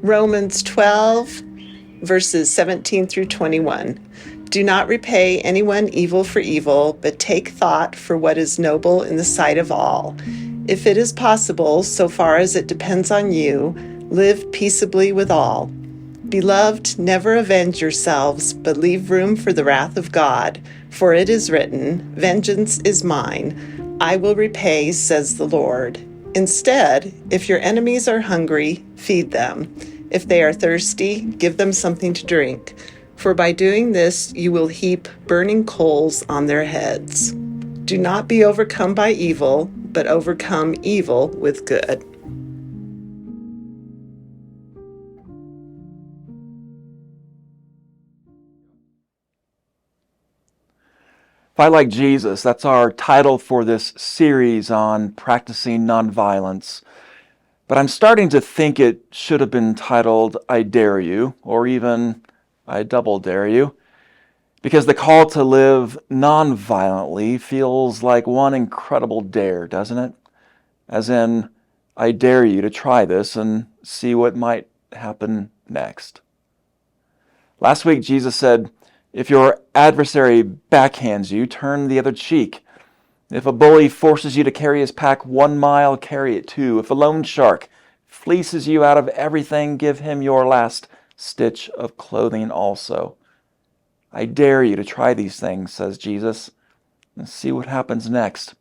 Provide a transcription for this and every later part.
Romans 12, verses 17 through 21. Do not repay anyone evil for evil, but take thought for what is noble in the sight of all. If it is possible, so far as it depends on you, live peaceably with all. Beloved, never avenge yourselves, but leave room for the wrath of God. For it is written, "Vengeance is mine. I will repay, says the Lord." Instead, if your enemies are hungry, feed them. If they are thirsty, give them something to drink. For by doing this, you will heap burning coals on their heads. Do not be overcome by evil, but overcome evil with good. Fight like Jesus, that's our title for this series on practicing nonviolence. But I'm starting to think it should have been titled I Dare You, or even I Double Dare You, because the call to live nonviolently feels like one incredible dare, doesn't it? As in, I dare you to try this and see what might happen next. Last week, Jesus said, if your adversary backhands you, turn the other cheek. If a bully forces you to carry his pack 1 mile, carry it 2. If a loan shark fleeces you out of everything, give him your last stitch of clothing also. I dare you to try these things, says Jesus, and see what happens next.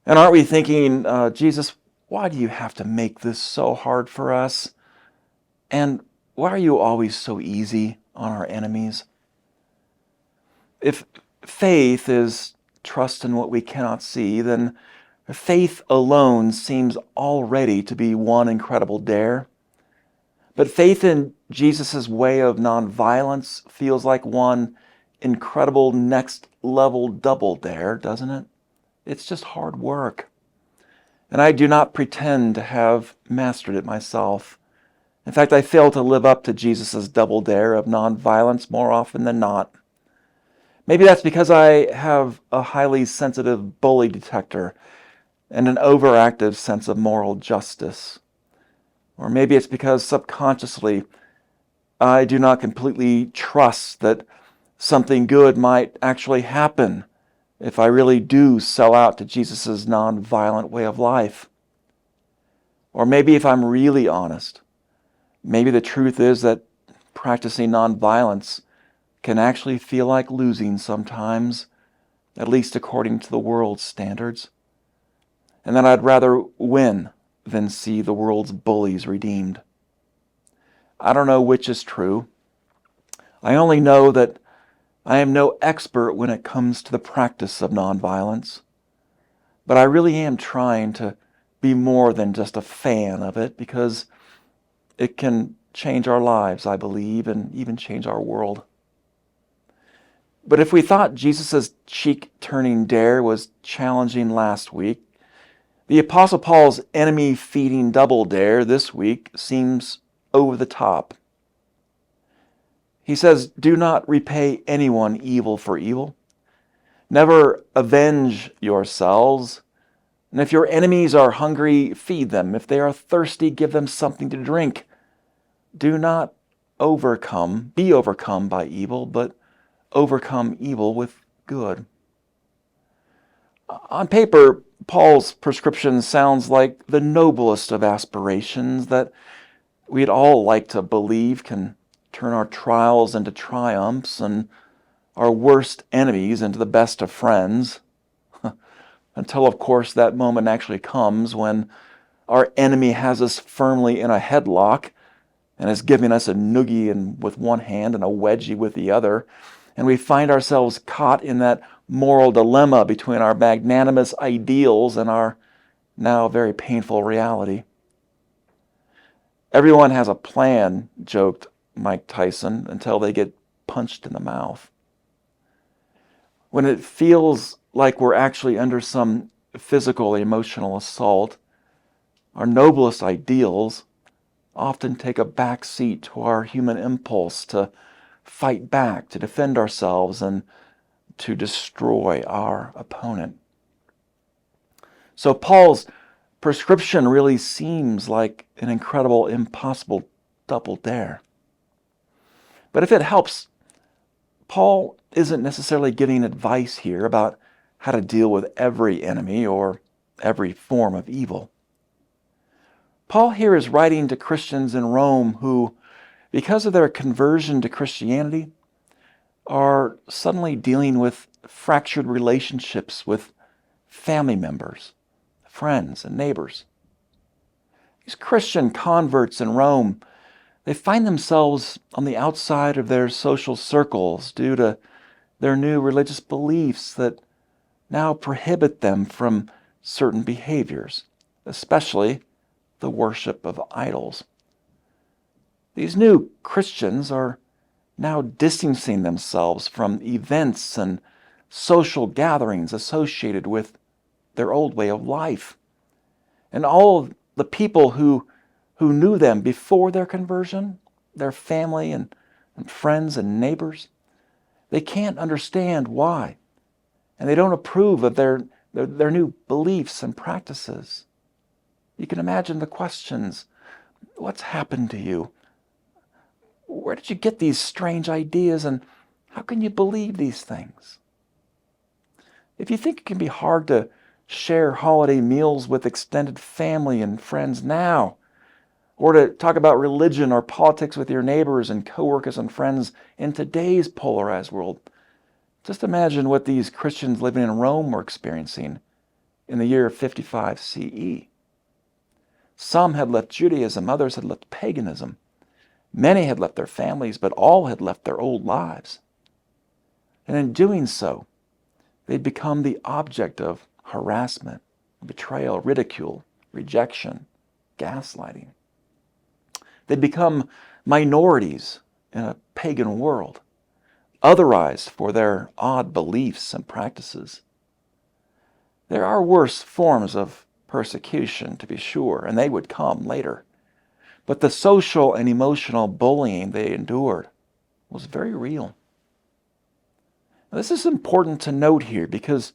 And aren't we thinking, Jesus, why do you have to make this so hard for us? And why are you always so easy on our enemies? If faith is trust in what we cannot see, then faith alone seems already to be one incredible dare. But faith in Jesus' way of nonviolence feels like one incredible next level double dare, doesn't it? It's just hard work. And I do not pretend to have mastered it myself. In fact, I fail to live up to Jesus' double dare of nonviolence more often than not. Maybe that's because I have a highly sensitive bully detector and an overactive sense of moral justice. Or maybe it's because subconsciously I do not completely trust that something good might actually happen if I really do sell out to Jesus' nonviolent way of life. Or maybe if I'm really honest, maybe the truth is that practicing nonviolence can actually feel like losing sometimes, at least according to the world's standards, and that I'd rather win than see the world's bullies redeemed. I don't know which is true. I only know that I am no expert when it comes to the practice of nonviolence, but I really am trying to be more than just a fan of it, because it can change our lives, I believe, and even change our world. But if we thought Jesus' cheek-turning dare was challenging last week, the Apostle Paul's enemy-feeding double dare this week seems over the top. He says, do not repay anyone evil for evil. Never avenge yourselves. And if your enemies are hungry, feed them. If they are thirsty, give them something to drink. Do not be overcome by evil, but overcome evil with good. On paper, Paul's prescription sounds like the noblest of aspirations that we'd all like to believe can turn our trials into triumphs and our worst enemies into the best of friends. Until, of course, that moment actually comes when our enemy has us firmly in a headlock and is giving us a noogie with one hand and a wedgie with the other. And we find ourselves caught in that moral dilemma between our magnanimous ideals and our now very painful reality. Everyone has a plan, joked Mike Tyson, until they get punched in the mouth. When it feels like we're actually under some physical, emotional assault, our noblest ideals often take a back seat to our human impulse to fight back, to defend ourselves, and to destroy our opponent. So Paul's prescription really seems like an incredible, impossible double dare. But if it helps, Paul isn't necessarily giving advice here about how to deal with every enemy or every form of evil. Paul here is writing to Christians in Rome who, because of their conversion to Christianity, are suddenly dealing with fractured relationships with family members, friends, and neighbors. These Christian converts in Rome, they find themselves on the outside of their social circles due to their new religious beliefs that now prohibit them from certain behaviors, especially the worship of idols. These new Christians are now distancing themselves from events and social gatherings associated with their old way of life. And all of the people who knew them before their conversion, their family and friends and neighbors, they can't understand why. And they don't approve of their new beliefs and practices. You can imagine the questions. What's happened to you? Where did you get these strange ideas, and how can you believe these things? If you think it can be hard to share holiday meals with extended family and friends now, or to talk about religion or politics with your neighbors and coworkers and friends in today's polarized world, just imagine what these Christians living in Rome were experiencing in the year 55 CE. Some had left Judaism, others had left paganism. Many had left their families, but all had left their old lives. And in doing so, they'd become the object of harassment, betrayal, ridicule, rejection, gaslighting. They'd become minorities in a pagan world, otherized for their odd beliefs and practices. There are worse forms of persecution, to be sure, and they would come later. But the social and emotional bullying they endured was very real. Now, this is important to note here because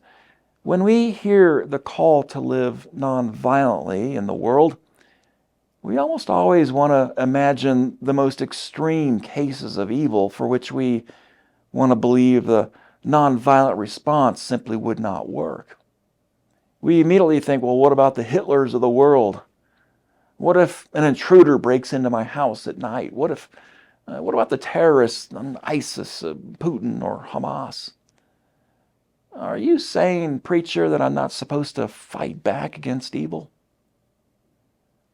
when we hear the call to live nonviolently in the world, we almost always want to imagine the most extreme cases of evil for which we want to believe the nonviolent response simply would not work. We immediately think, well, what about the Hitlers of the world? What if an intruder breaks into my house at night? What about the terrorists, ISIS, Putin, or Hamas? Are you saying, preacher, that I'm not supposed to fight back against evil?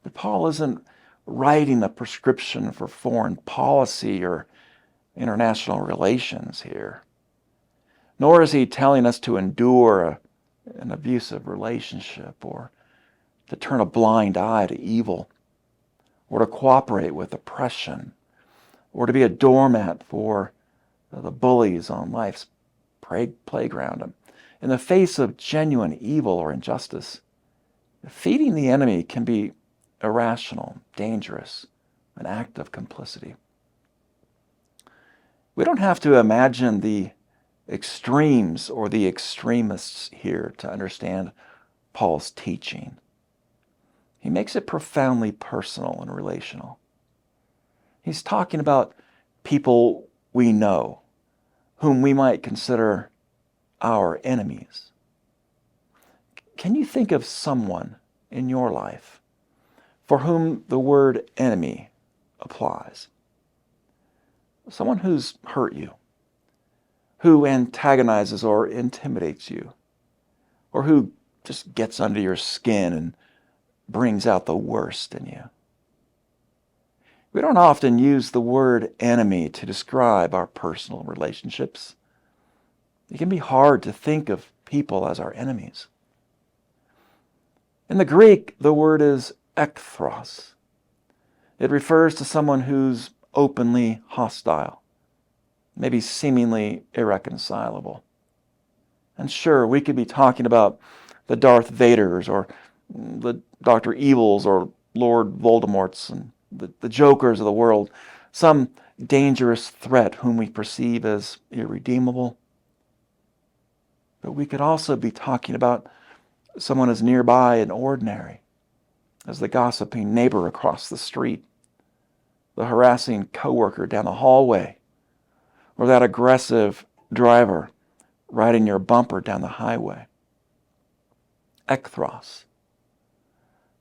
But Paul isn't writing a prescription for foreign policy or international relations here. Nor is he telling us to endure an abusive relationship or to turn a blind eye to evil, or to cooperate with oppression, or to be a doormat for the bullies on life's playground. In the face of genuine evil or injustice, feeding the enemy can be irrational, dangerous, an act of complicity. We don't have to imagine the extremes or the extremists here to understand Paul's teaching. He makes it profoundly personal and relational. He's talking about people we know, whom we might consider our enemies. Can you think of someone in your life for whom the word enemy applies? Someone who's hurt you, who antagonizes or intimidates you, or who just gets under your skin and brings out the worst in you. We don't often use the word enemy to describe our personal relationships. It can be hard to think of people as our enemies. In the Greek, the word is ekthros. It refers to someone who's openly hostile, maybe seemingly irreconcilable. And sure, we could be talking about the Darth Vaders or the Dr. Evils or Lord Voldemorts and the Jokers of the world, some dangerous threat whom we perceive as irredeemable. But we could also be talking about someone as nearby and ordinary, as the gossiping neighbor across the street, the harassing coworker down the hallway, or that aggressive driver riding your bumper down the highway. Ekthros.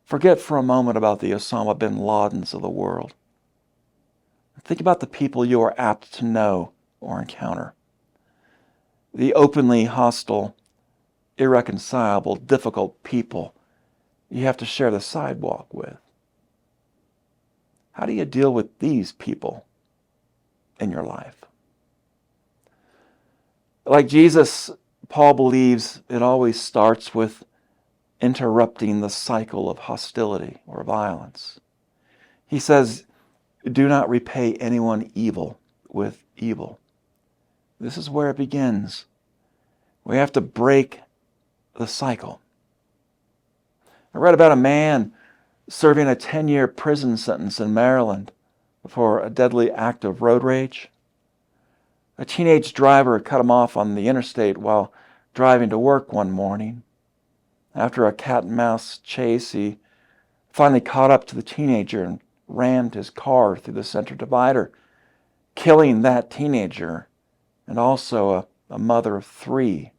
Forget for a moment about the Osama bin Ladens of the world. Think about the people you are apt to know or encounter. The openly hostile, irreconcilable, difficult people you have to share the sidewalk with. How do you deal with these people in your life? Like Jesus, Paul believes it always starts with interrupting the cycle of hostility or violence. He says, do not repay anyone evil with evil. This is where it begins. We have to break the cycle. I read about a man serving a 10-year prison sentence in Maryland for a deadly act of road rage. A teenage driver cut him off on the interstate while driving to work one morning. After a cat and mouse chase, he finally caught up to the teenager and rammed his car through the center divider, killing that teenager and also a mother of 3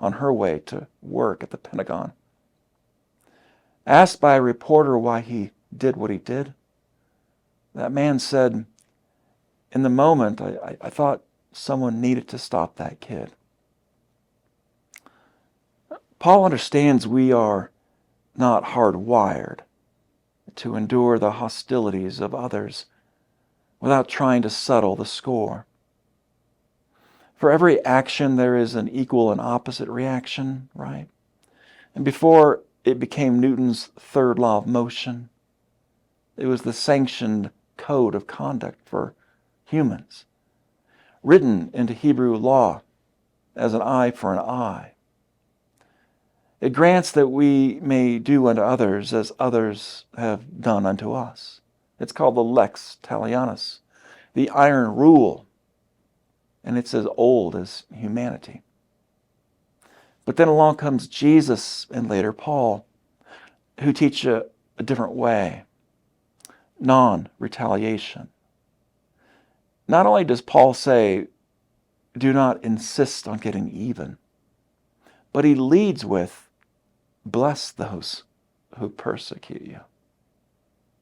on her way to work at the Pentagon. Asked by a reporter why he did what he did, that man said, in the moment, I thought someone needed to stop that kid. Paul understands we are not hardwired to endure the hostilities of others without trying to settle the score. For every action, there is an equal and opposite reaction, right? And before it became Newton's third law of motion, it was the sanctioned code of conduct for humans, written into Hebrew law as an eye for an eye. It grants that we may do unto others as others have done unto us. It's called the lex talionis, the iron rule, and it's as old as humanity. But then along comes Jesus and later Paul, who teach a different way, non-retaliation. Not only does Paul say, do not insist on getting even, but he leads with, bless those who persecute you.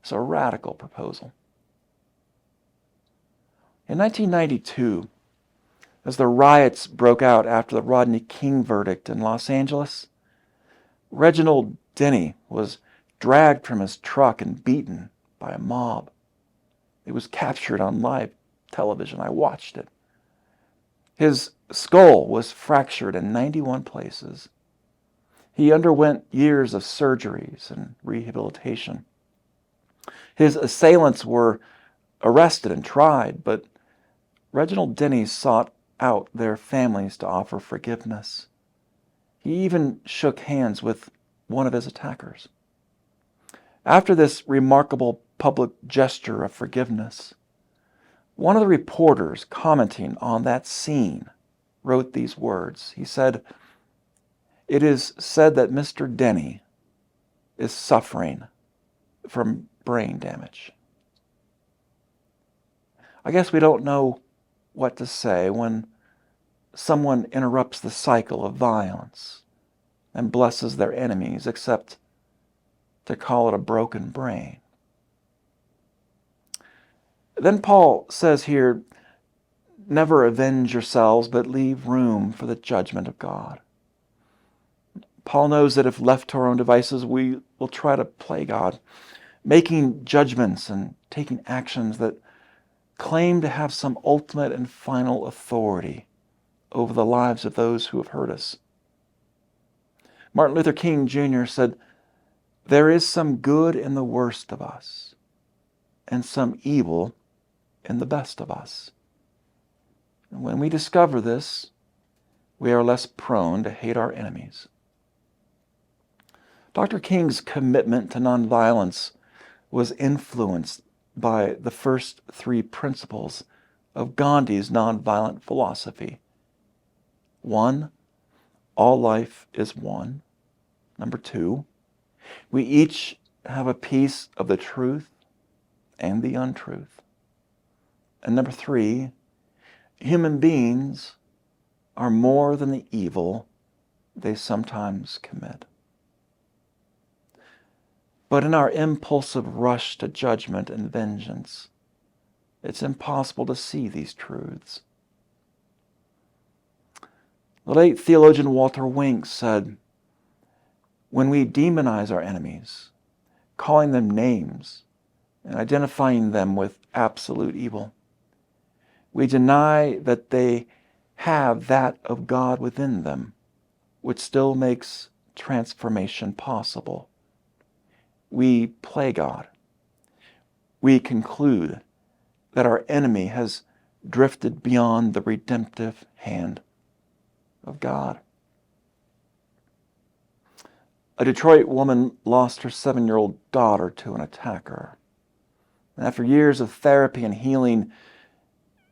It's a radical proposal. In 1992, as the riots broke out after the Rodney King verdict in Los Angeles, Reginald Denny was dragged from his truck and beaten by a mob. It was captured on live television. I watched it. His skull was fractured in 91 places. He underwent years of surgeries and rehabilitation. His assailants were arrested and tried, but Reginald Denny sought out their families to offer forgiveness. He even shook hands with one of his attackers. After this remarkable public gesture of forgiveness, one of the reporters commenting on that scene wrote these words. He said, "It is said that Mr. Denny is suffering from brain damage." I guess we don't know what to say when someone interrupts the cycle of violence and blesses their enemies, except to call it a broken brain. Then Paul says here, never avenge yourselves, but leave room for the judgment of God. Paul knows that if left to our own devices, we will try to play God, making judgments and taking actions that claim to have some ultimate and final authority over the lives of those who have hurt us. Martin Luther King Jr. said, "There is some good in the worst of us, and some evil in the best of us." And when we discover this, we are less prone to hate our enemies. Dr. King's commitment to nonviolence was influenced by the first 3 principles of Gandhi's nonviolent philosophy. 1, all life is one. Number 2, we each have a piece of the truth and the untruth. And number 3, human beings are more than the evil they sometimes commit. But in our impulsive rush to judgment and vengeance, it's impossible to see these truths. The late theologian Walter Wink said, when we demonize our enemies, calling them names and identifying them with absolute evil, we deny that they have that of God within them, which still makes transformation possible. We play God. We conclude that our enemy has drifted beyond the redemptive hand of God. A Detroit woman lost her 7-year-old daughter to an attacker. And after years of therapy and healing,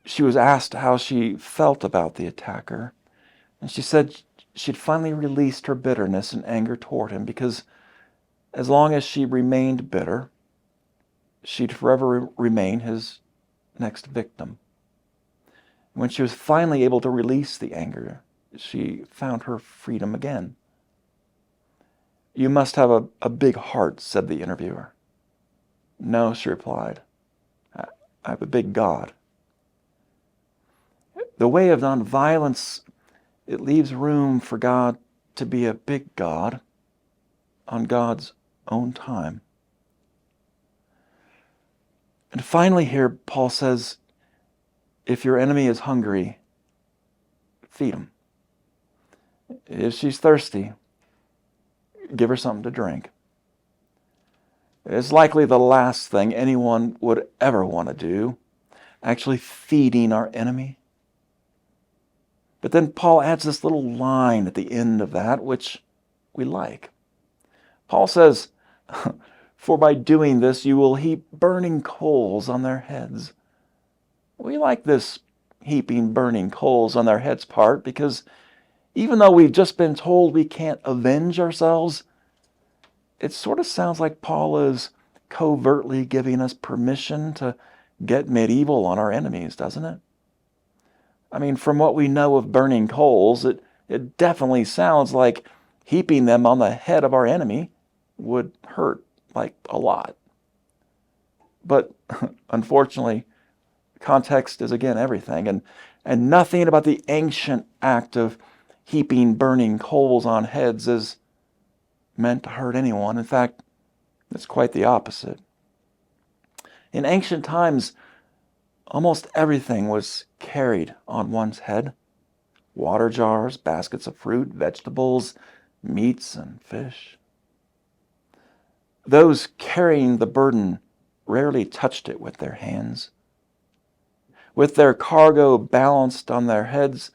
she was asked how she felt about the attacker. And she said she'd finally released her bitterness and anger toward him because as long as she remained bitter, she'd forever remain his next victim. When she was finally able to release the anger, she found her freedom again. "You must have a big heart," said the interviewer. "No," she replied. I have a big God." The way of nonviolence, it leaves room for God to be a big God on God's own time. And finally here, Paul says, if your enemy is hungry, feed him. If she's thirsty, give her something to drink. It's likely the last thing anyone would ever want to do, actually feeding our enemy. But then Paul adds this little line at the end of that, which we like. Paul says, "For by doing this you will heap burning coals on their heads." We like this heaping burning coals on their heads part because even though we've just been told we can't avenge ourselves, it sort of sounds like Paul is covertly giving us permission to get medieval on our enemies, doesn't it? I mean, from what we know of burning coals, it definitely sounds like heaping them on the head of our enemy would hurt like a lot. But unfortunately, context is again everything, and nothing about the ancient act of heaping burning coals on heads is meant to hurt anyone. In fact, it's quite the opposite. In ancient times, almost everything was carried on one's head. Water jars, baskets of fruit, vegetables, meats, and fish. Those carrying the burden rarely touched it with their hands. With their cargo balanced on their heads,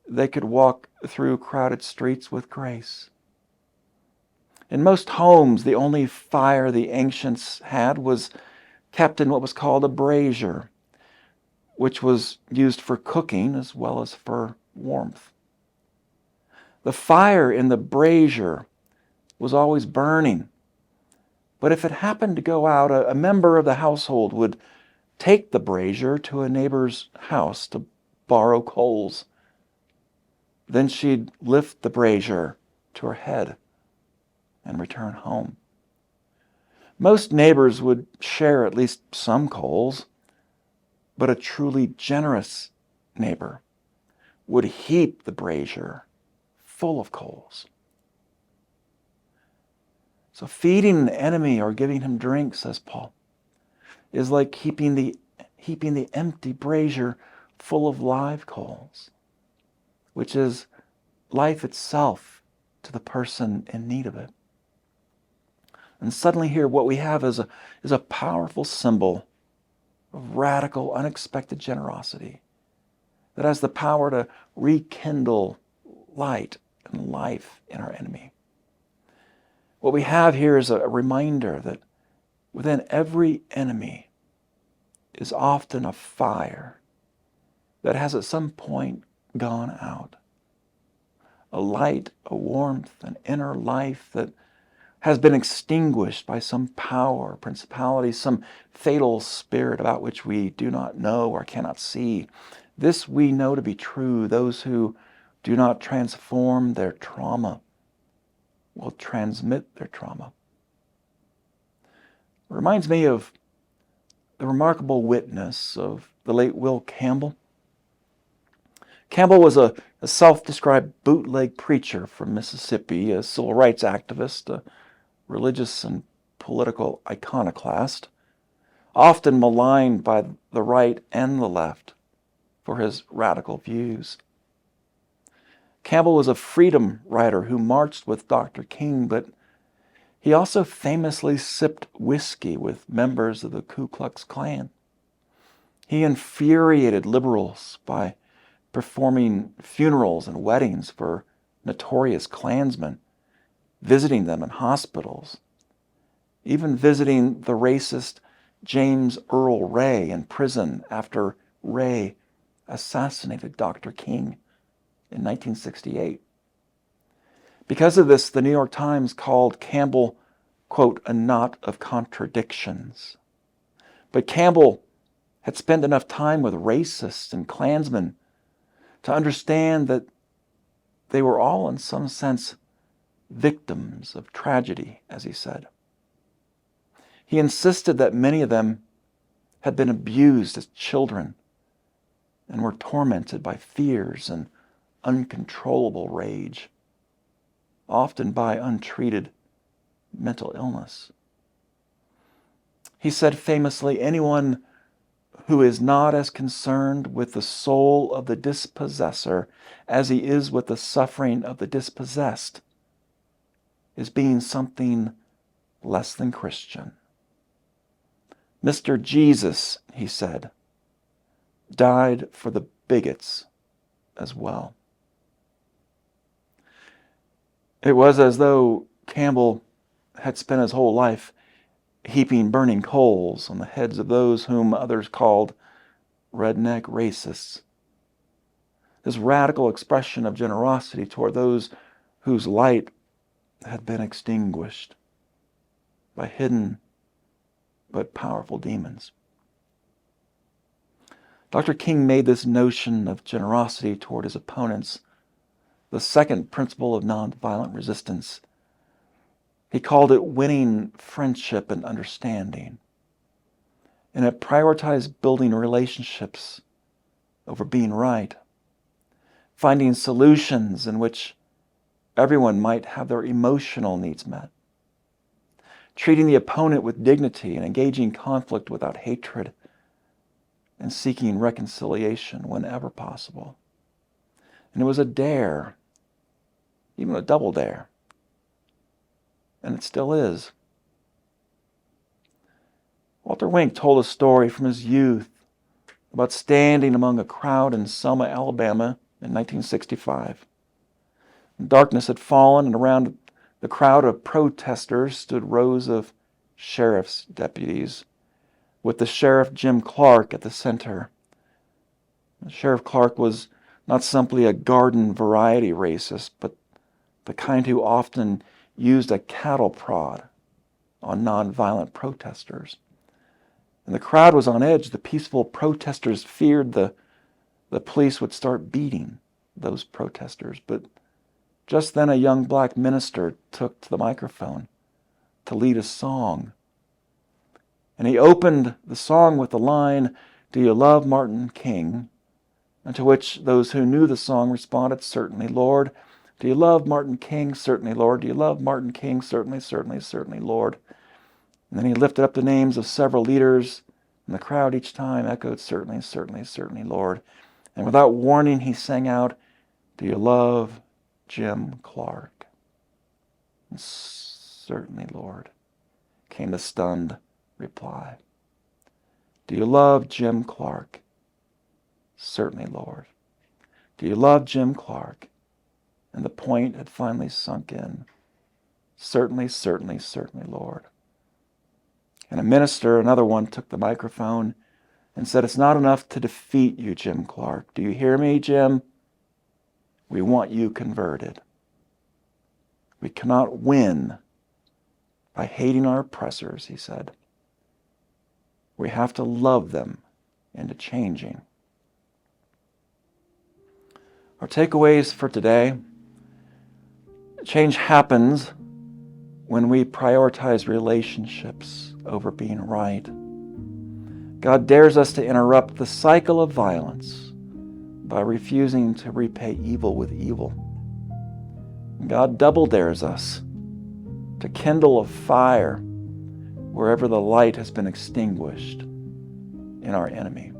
they could walk through crowded streets with grace. In most homes, the only fire the ancients had was kept in what was called a brazier, which was used for cooking as well as for warmth. The fire in the brazier was always burning, but if it happened to go out, a member of the household would take the brazier to a neighbor's house to borrow coals. Then she'd lift the brazier to her head and return home. Most neighbors would share at least some coals, but a truly generous neighbor would heap the brazier full of coals. So feeding an enemy or giving him drink, says Paul, is like heaping the empty brazier full of live coals, which is life itself to the person in need of it. And suddenly here what we have is a powerful symbol of radical, unexpected generosity that has the power to rekindle light and life in our enemy. What we have here is a reminder that within every enemy is often a fire that has at some point gone out. A light, a warmth, an inner life that has been extinguished by some power, principality, some fatal spirit about which we do not know or cannot see. This we know to be true. Those who do not transform their trauma will transmit their trauma. It reminds me of the remarkable witness of the late Will Campbell. Campbell was a self-described bootleg preacher from Mississippi, a civil rights activist, a religious and political iconoclast, often maligned by the right and the left for his radical views. Campbell was a freedom rider who marched with Dr. King, but he also famously sipped whiskey with members of the Ku Klux Klan. He infuriated liberals by performing funerals and weddings for notorious Klansmen, visiting them in hospitals, even visiting the racist James Earl Ray in prison after Ray assassinated Dr. King in 1968. Because of this, the New York Times called Campbell, quote, a knot of contradictions. But Campbell had spent enough time with racists and Klansmen to understand that they were all, in some sense, victims of tragedy, as he said. He insisted that many of them had been abused as children and were tormented by fears and uncontrollable rage, often by untreated mental illness. He said famously, anyone who is not as concerned with the soul of the dispossessor as he is with the suffering of the dispossessed is being something less than Christian. Mr. Jesus, he said, died for the bigots as well. It was as though Campbell had spent his whole life heaping burning coals on the heads of those whom others called redneck racists. This radical expression of generosity toward those whose light had been extinguished by hidden but powerful demons. Dr. King made this notion of generosity toward his opponents the second principle of nonviolent resistance. He called it winning friendship and understanding. And it prioritized building relationships over being right, finding solutions in which everyone might have their emotional needs met, treating the opponent with dignity and engaging conflict without hatred, and seeking reconciliation whenever possible. And it was a dare, even a double dare. And it still is. Walter Wink told a story from his youth about standing among a crowd in Selma, Alabama in 1965. Darkness had fallen, and around the crowd of protesters stood rows of sheriff's deputies, with the Sheriff Jim Clark at the center. Sheriff Clark was not simply a garden variety racist, but the kind who often used a cattle prod on nonviolent protesters. And the crowd was on edge. The peaceful protesters feared the police would start beating those protesters. But just then a young black minister took to the microphone to lead a song. And he opened the song with the line, "Do you love Martin King?" And to which those who knew the song responded, "Certainly, Lord." "Do you love Martin King?" "Certainly, Lord." "Do you love Martin King?" "Certainly, certainly, certainly, Lord." And then he lifted up the names of several leaders, and the crowd each time echoed, "Certainly, certainly, certainly, Lord." And without warning, he sang out, "Do you love Jim Clark?" And "Certainly, Lord," came the stunned reply. "Do you love Jim Clark?" "Certainly, Lord." "Do you love Jim Clark?" And the point had finally sunk in. "Certainly, certainly, certainly, Lord." And a minister, another one, took the microphone and said, "It's not enough to defeat you, Jim Clark. Do you hear me, Jim? We want you converted. We cannot win by hating our oppressors, he said. We have to love them into changing. Our takeaways for today: change happens when we prioritize relationships over being right. God dares us to interrupt the cycle of violence by refusing to repay evil with evil. God double dares us to kindle a fire wherever the light has been extinguished in our enemy.